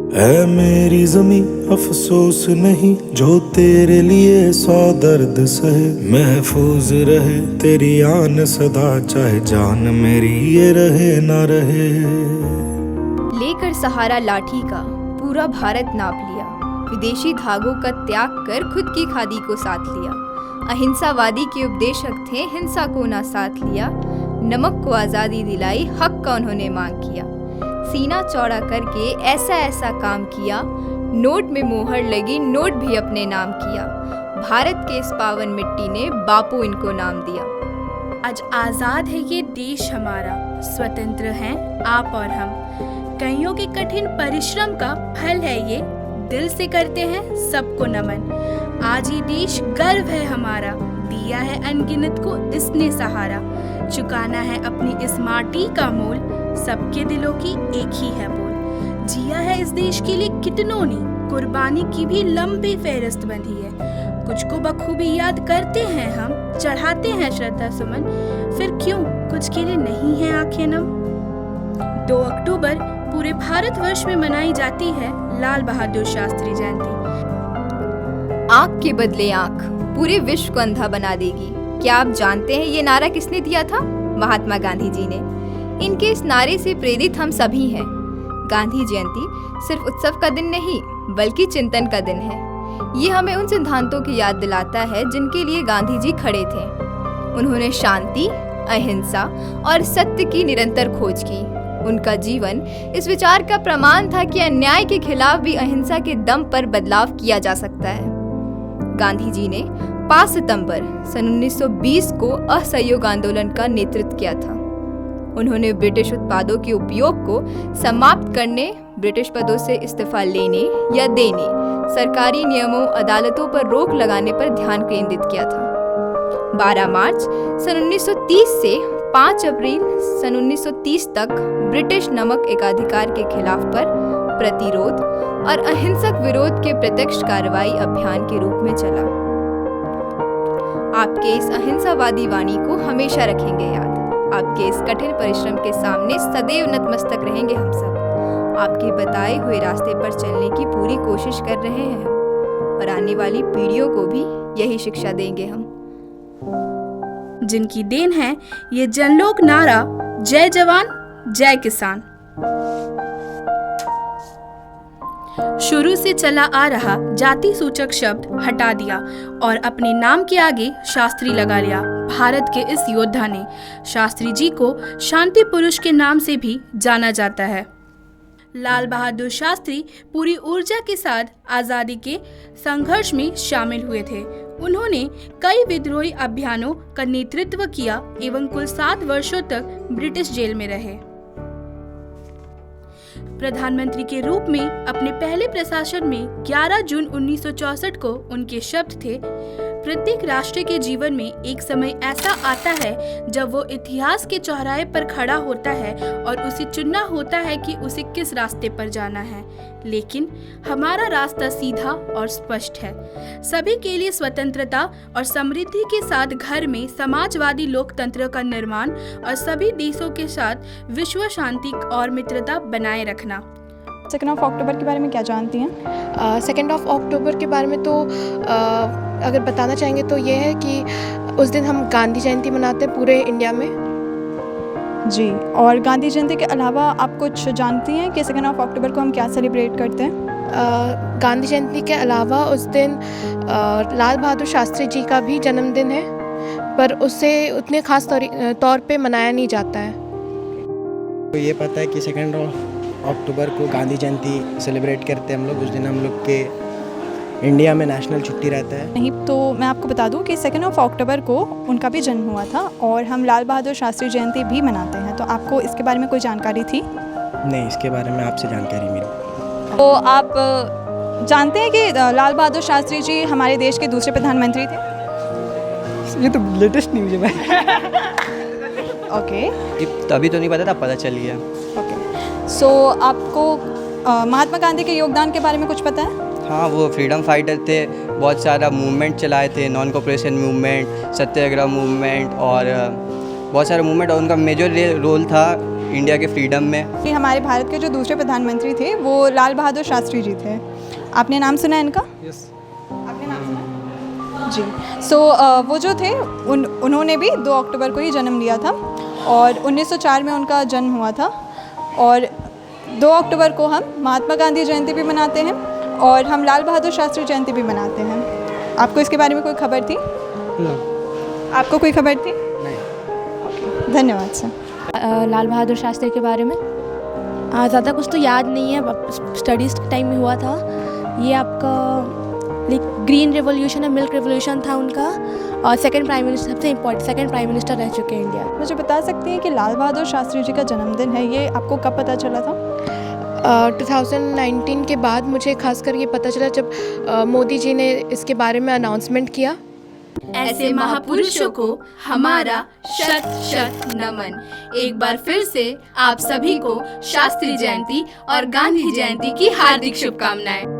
है मेरी ज़मीं अफसोस नहीं, जो तेरे लिए 100 दर्द सहे। महफूज रहे तेरी आन सदा, चाहे जान मेरी ये रहे ना रहे। लेकर सहारा लाठी का पूरा भारत नाप लिया, विदेशी धागों का त्याग कर खुद की खादी को साथ लिया। अहिंसावादी के उपदेशक थे, हिंसा को ना साथ लिया। नमक को आज़ादी दिलाई, हक का उन्होंने मांग किया। सीना चौड़ा करके ऐसा ऐसा काम किया, नोट में मोहर लगी, नोट भी अपने नाम किया। भारत के इस पावन मिट्टी ने बापू इनको नाम दिया। आज आज़ाद है ये देश हमारा, स्वतंत्र हैं आप और हम। कईयों के कठिन परिश्रम का फल है ये, दिल से करते हैं सबको नमन। आज ये देश गर्व है हमारा, दिया है अनगिनत को इसने सहारा। चुकाना है अपनी इस माटी का मोल, सबके दिलों की एक ही है बोल। जिया है इस देश के लिए कितनों ने, कुर्बानी की भी लंबी फहरिस्त बंधी है। कुछ को बखूबी याद करते हैं हम, चढ़ाते हैं श्रद्धा सुमन। फिर क्यों कुछ के लिए नहीं है आंखें नम। 2 अक्टूबर पूरे भारतवर्ष में मनाई जाती है लाल बहादुर शास्त्री जयंती। आँख के बदले आँख पूरे विश्व को अंधा बना देगी। क्या आप जानते हैं ये नारा किसने दिया था? महात्मा गांधी जी ने। इनके इस नारे से प्रेरित हम सभी हैं। गांधी जयंती सिर्फ उत्सव का दिन नहीं, बल्कि चिंतन का दिन है। ये हमें उन सिद्धांतों की याद दिलाता है जिनके लिए गांधी जी खड़े थे। उन्होंने शांति, अहिंसा और सत्य की निरंतर खोज की। उनका जीवन इस विचार का प्रमाण था कि अन्याय के खिलाफ भी अहिंसा के दम पर बदलाव किया जा सकता है। गांधी जी ने 5 सितंबर सन 1920 को असहयोग आंदोलन का नेतृत्व किया था। उन्होंने ब्रिटिश उत्पादों के उपयोग को समाप्त करने, ब्रिटिश पदों से इस्तीफा लेने या देने, सरकारी नियमों, अदालतों पर रोक लगाने पर ध्यान केंद्रित किया था। 12 मार्च सन 1930 से 5 अप्रैल सन 1930 तक ब्रिटिश नमक एकाधिकार के खिलाफ पर प्रतिरोध और अहिंसक विरोध के प्रत्यक्ष कार्रवाई अभियान के रूप में चला। आपके इस अहिंसावादी वाणी को हमेशा रखेंगे याद। आपके इस कठिन परिश्रम के सामने सदैव नतमस्तक रहेंगे हम सब। आपके बताए हुए रास्ते पर चलने की पूरी कोशिश कर रहे हैं हम, और आने वाली पीढ़ियों को भी यही शिक्षा देंगे हम। जिनकी देन है ये जनलोक नारा, जय जवान जय किसान। शुरू से चला आ रहा जाति सूचक शब्द हटा दिया और अपने नाम के आगे शास्त्री लगा लिया। भारत के इस योद्धा ने, शास्त्री जी को शांति पुरुष के नाम से भी जाना जाता है। लाल बहादुर शास्त्री पूरी ऊर्जा के साथ आज़ादी के संघर्ष में शामिल हुए थे। उन्होंने कई विद्रोही अभियानों का नेतृत्व किया एवं कुल 7 वर्षों तक ब्रिटिश जेल में रहे। प्रधानमंत्री के रूप में अपने पहले प्रशासन में 11 जून 1964 को उनके शब्द थे, प्रत्येक राष्ट्र के जीवन में एक समय ऐसा आता है जब वो इतिहास के चौराहे पर खड़ा होता है और उसे चुनना होता है कि उसे किस रास्ते पर जाना है। लेकिन हमारा रास्ता सीधा और स्पष्ट है, सभी के लिए स्वतंत्रता और समृद्धि के साथ घर में समाजवादी लोकतंत्र का निर्माण और सभी देशों के साथ विश्व शांति और मित्रता बनाए रखना। 2 अक्टूबर के बारे में क्या जानती हैं? 2 अक्टूबर के बारे में तो अगर बताना चाहेंगे तो ये है कि उस दिन हम गांधी जयंती मनाते हैं पूरे इंडिया में। जी, और गांधी जयंती के अलावा आप कुछ जानती हैं कि 2 अक्टूबर को हम क्या सेलिब्रेट करते हैं? गांधी जयंती के अलावा उस दिन लाल बहादुर शास्त्री जी का भी जन्मदिन है, पर उसे उतने खास तौर पे मनाया नहीं जाता है। तो ये पता है कि 2 अक्टूबर को गांधी जयंती सेलिब्रेट करते हैं हम लोग। उस दिन हम लोग के इंडिया में नेशनल छुट्टी रहता है। नहीं, तो मैं आपको बता दूं कि 2 अक्टूबर को उनका भी जन्म हुआ था और हम लाल बहादुर शास्त्री जयंती भी मनाते हैं। तो आपको इसके बारे में कोई जानकारी थी? नहीं, इसके बारे में आपसे जानकारी मिली। तो आप जानते हैं कि लाल बहादुर शास्त्री जी हमारे देश के दूसरे प्रधानमंत्री थे? ये तो लेटेस्ट न्यूज़ है भाई। ओके, तभी तो नहीं पता था, पता चल गया। ओके। सो आपको महात्मा गांधी के योगदान के बारे में कुछ पता है? हाँ, वो फ्रीडम फाइटर थे, बहुत सारा मूवमेंट चलाए थे, नॉन कोऑपरेशन मूवमेंट, सत्याग्रह मूवमेंट और बहुत सारे मूवमेंट, और उनका मेजर रोल था इंडिया के फ्रीडम में। कि हमारे भारत के जो दूसरे प्रधानमंत्री थे वो लाल बहादुर शास्त्री जी थे। आपने नाम सुना है इनका? यस। आपने नाम सुना? जी। वो जो थे उन्होंने भी 2 अक्टूबर को ही जन्म लिया था और 1904 में उनका जन्म हुआ था। और 2 अक्टूबर को हम महात्मा गांधी जयंती भी मनाते हैं और हम लाल बहादुर शास्त्री जयंती भी मनाते हैं। आपको इसके बारे में कोई खबर थी? आपको कोई खबर थी? नहीं। धन्यवाद सर। लाल बहादुर शास्त्री के बारे में ज़्यादा कुछ तो याद नहीं है, स्टडीज़ के टाइम में हुआ था। ये आपका ग्रीन रेवोल्यूशन है, मिल्क रेवोल्यूशन था उनका, और सेकंड प्राइम मिनिस्टर, सबसे इम्पोर्टेंट सेकंड प्राइम मिनिस्टर रह चुके हैं इंडिया। मुझे बता सकती हैं कि लाल बहादुर शास्त्री जी का जन्मदिन है, ये आपको कब पता चला था? 2019 के बाद मुझे खासकर ये पता चला जब मोदी जी ने इसके बारे में अनाउंसमेंट किया। ऐसे महापुरुषों को हमारा शत शत नमन। एक बार फिर से आप सभी को शास्त्री जयंती और गांधी जयंती की हार्दिक शुभकामनाएं।